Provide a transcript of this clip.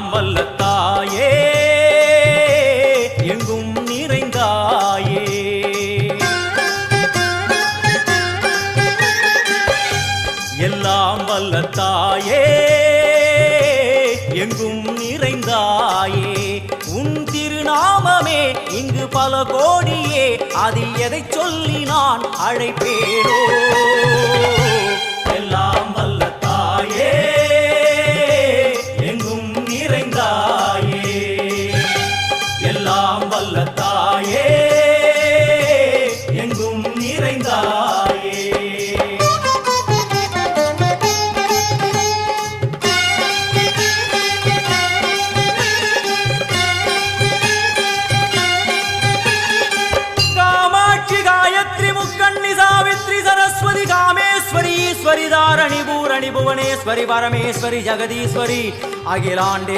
வல்ல தாயே எங்கும் நிறைந்தாயே எல்லாம் வல்ல தாயே எங்கும் நிறைந்தாயே உன் திருநாமமே இங்கு பல கோடியே அதில் எதை சொல்லி நான் அழைப்பேனோ எல்லாம் வல்ல தாயே எங்கும் நிறைந்தாயே எல்லாம் வல்ல தாயே எங்கும் நிறைந்தாயே सरस्वती कामेश्वरी ईश्वरी धारणी भूरणी भुवनेश्वरी परमेश्वरी जगदीश्वरी अखिलांडे